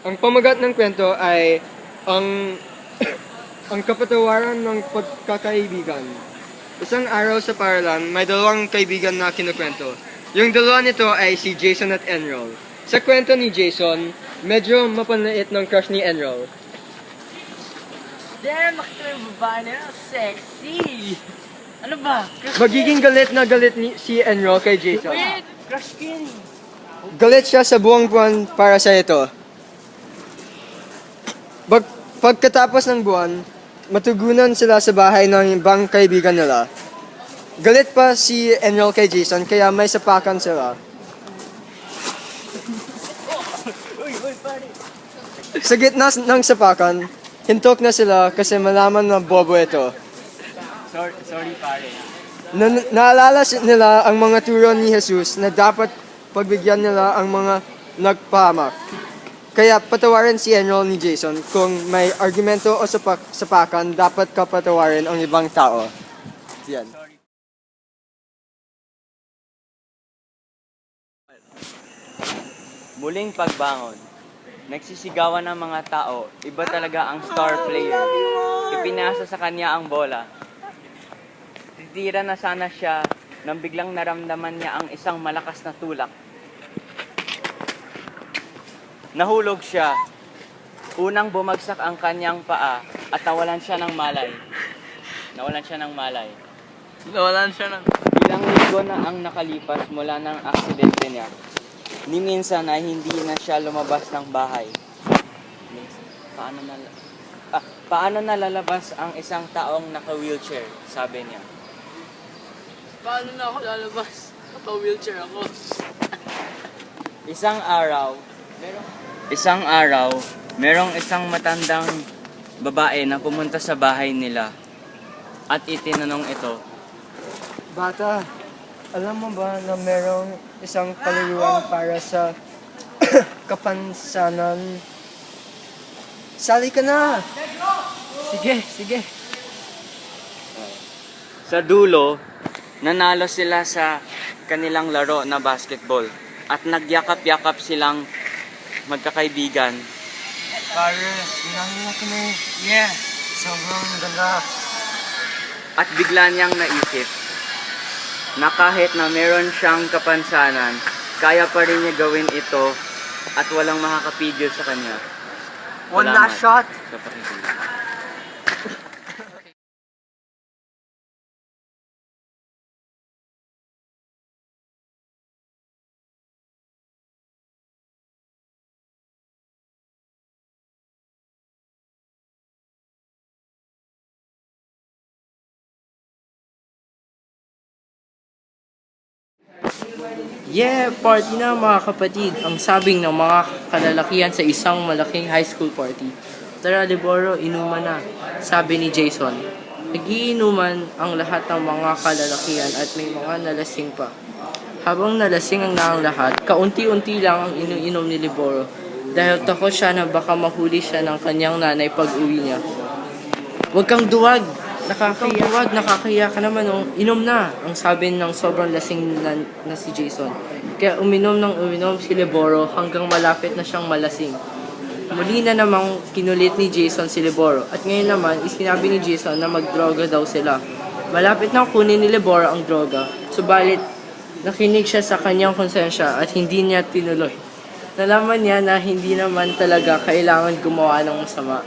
Ang pamagat ng kwento ay ang ang kapatawaran ng pagkakaibigan. Isang araw sa paralan, may dalawang kaibigan na kinukwento. Yung dalawa nito ay si Jason at Enroll. Sa kwento ni Jason, medyo mapanlait ng crush ni Enroll. Damn, nakita yung babae na yun. Sexy! Ano ba? Magiging galit na galit si Enroll kay Jason. Wait! Crush skin! Galit siya sa buong buwan para sa ito. Pagkatapos ng buwan, matugunan sila sa bahay ng ibang kaibigan nila. Galit pa si Enroll kay Jason kaya may sapakan sila. Sa gitna ng sapakan, hintok na sila kasi malaman na bobo ito. Sorry pare. Naalala nila ang mga turo ni Jesus na dapat pagbigyan nila ang mga nagpahamak. Kaya patawarin si Enroll ni Jason. Kung may argumento o sapakan, dapat kapatawarin ang ibang tao. Yan. Muling pagbangon. Nagsisigawan ng mga tao. Iba talaga ang star player. Ipinasa sa kanya ang bola. Titira na sana siya nang biglang naramdaman niya ang isang malakas na tulak. Nahulog siya. Unang bumagsak ang kanyang paa at nawalan siya ng malay. Ilang linggo na ang nakalipas mula ng aksidente niya. Ni minsan ay hindi na siya lumabas ng bahay. Paano nalalabas ang isang taong naka-wheelchair? Sabi niya. Paano na ako lalabas? Naka-wheelchair ako. Isang araw, merong isang matandang babae na pumunta sa bahay nila at itinanong ito. Bata, alam mo ba na merong isang palaruan para sa kapansanan? Sali ka na! Sige. Sa dulo, nanalo sila sa kanilang laro na basketball at nagyakap-yakap silang magkakaibigan. Pare, inangiyak ka na. Yeah, sobrang ganda. At bigla niyang naisip na kahit na meron siyang kapansanan, kaya pa rin niya gawin ito at walang makakapigil sa kanya. One last shot. Sa pakikinig. Yeah, party na mga kapatid. Ang sabing ng mga kalalakihan sa isang malaking high school party. Tara, Liboro, inuman na, sabi ni Jason. Nagiinuman ang lahat ng mga kalalakihan at may mga nalasing pa. Habang nalasing ang lahat, kaunti-unti lang ang iniinom ni Liboro dahil takot siya na baka mahuli siya ng kanyang nanay pag-uwi niya. Huwag kang duwag! Nakakahiya ka naman, oh. Inom na, ang sabi ng sobrang lasing na si Jason. Kaya uminom si Liboro hanggang malapit na siyang malasing. Muli na namang kinulit ni Jason si Liboro at ngayon naman isinabi ni Jason na magdroga daw sila. Malapit nang kunin ni Liboro ang droga, subalit nakinig siya sa kanyang konsensya at hindi niya tinuloy. Nalaman niya na hindi naman talaga kailangan gumawa ng masama.